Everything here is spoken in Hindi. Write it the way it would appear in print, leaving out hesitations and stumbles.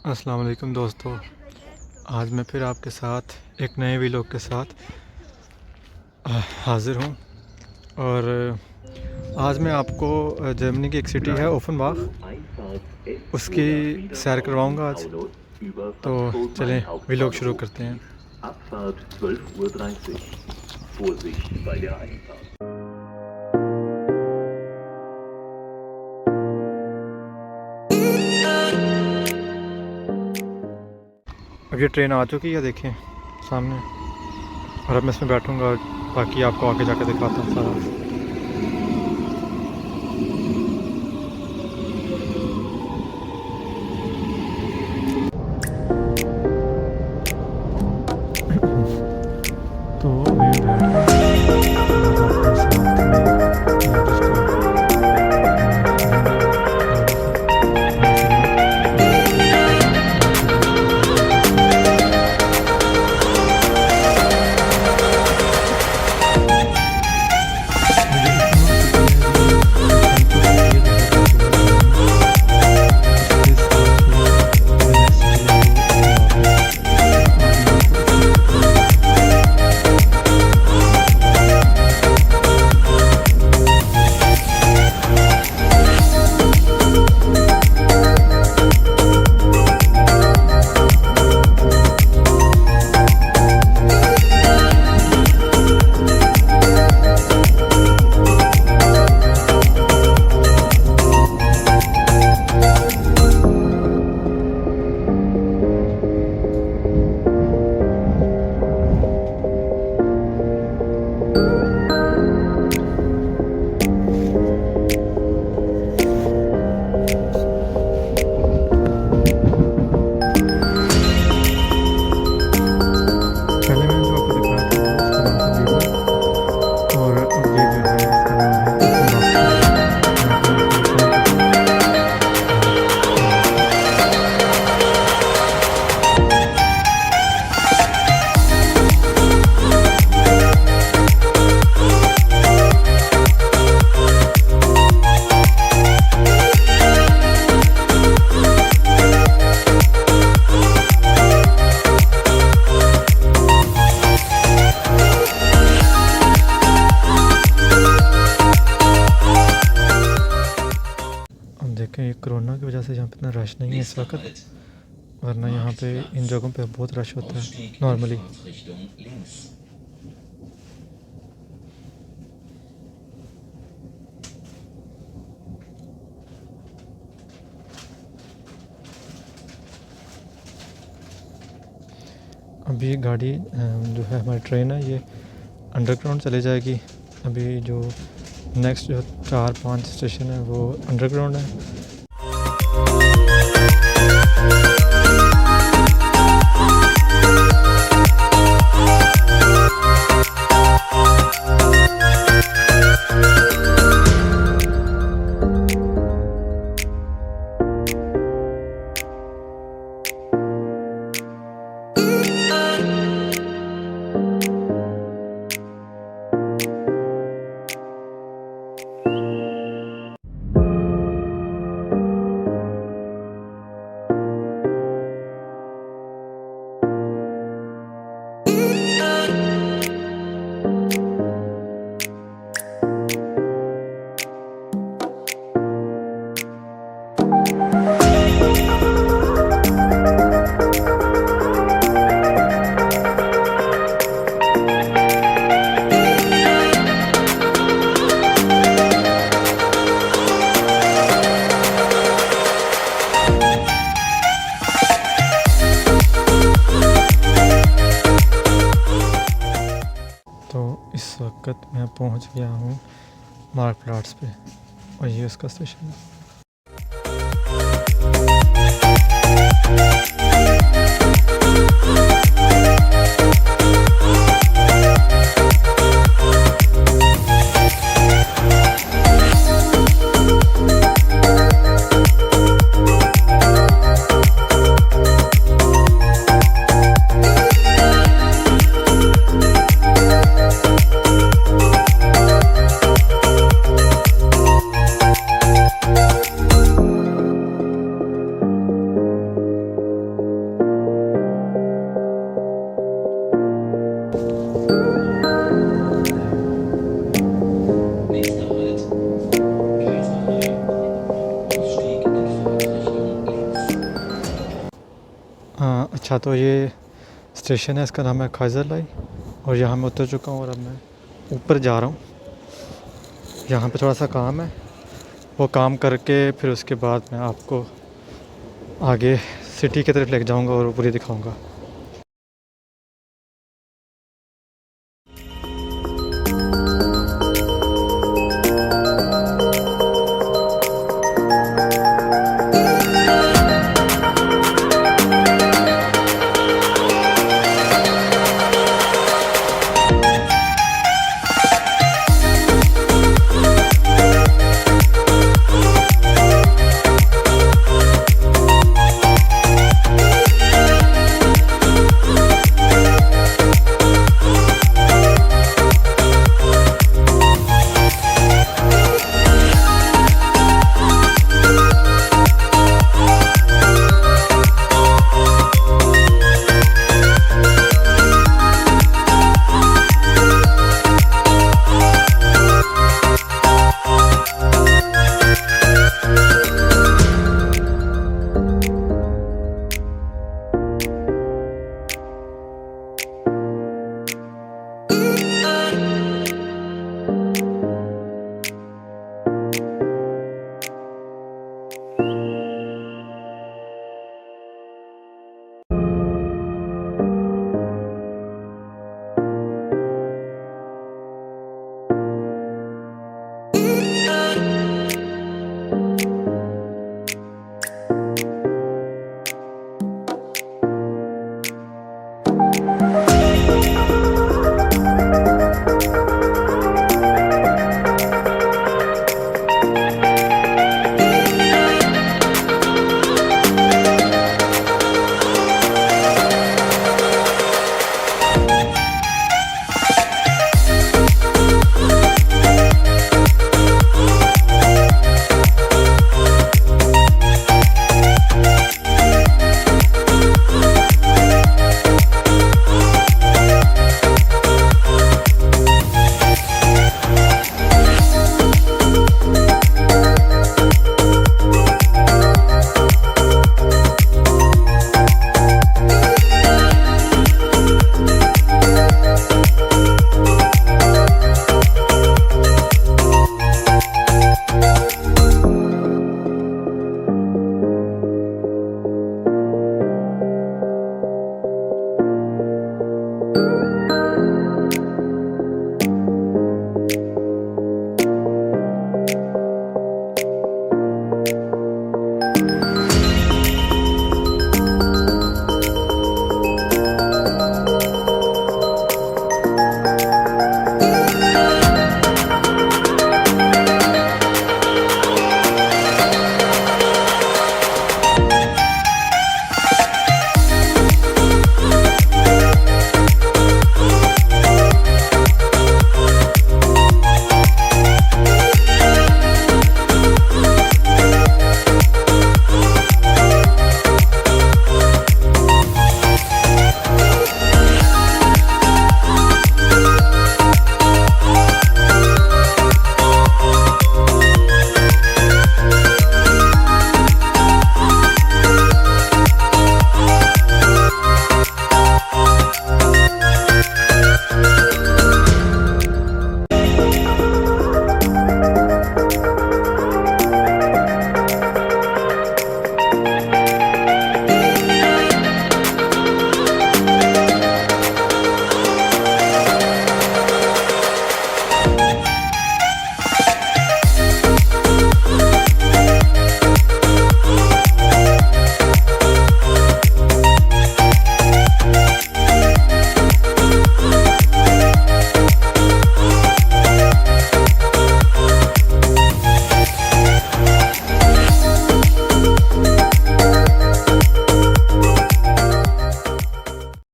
अस्सलाम वालेकुम दोस्तों, आज मैं फिर आपके साथ एक नए व्लॉग के साथ हाज़िर हूँ। और आज मैं आपको जर्मनी की एक सिटी है ओफेनबाख, उसकी सैर करवाऊँगा आज। तो चलें व्लॉग शुरू करते हैं। Abfahrt 12:30 Uhr. Vorsicht bei der Einfahrt. अब ये ट्रेन आ चुकी है, देखें सामने। और अब मैं इसमें बैठूँगा और बाकी आपको आगे जाकर दिखाता हूँ सारा। तो अभी बैठ देखें, ये कोरोना की वजह से यहाँ पे इतना रश नहीं है इस वक्त, वरना यहाँ पे इन जगहों पे बहुत रश होता है नॉर्मली। अभी गाड़ी जो है हमारी ट्रेन है, ये अंडरग्राउंड चले जाएगी। अभी जो नेक्स्ट जो 4-5 स्टेशन है वो अंडरग्राउंड है। तो इस वक्त मैं पहुंच गया हूं मार्क प्लाट्स पे, और ये उसका स्टेशन है। अच्छा, तो ये स्टेशन है, इसका नाम है खाइजरलाई और यहाँ मैं उतर चुका हूँ और अब मैं ऊपर जा रहा हूँ। यहाँ पे थोड़ा सा काम है, वो काम करके फिर उसके बाद मैं आपको आगे सिटी की तरफ लेके जाऊँगा और वो पूरी दिखाऊँगा।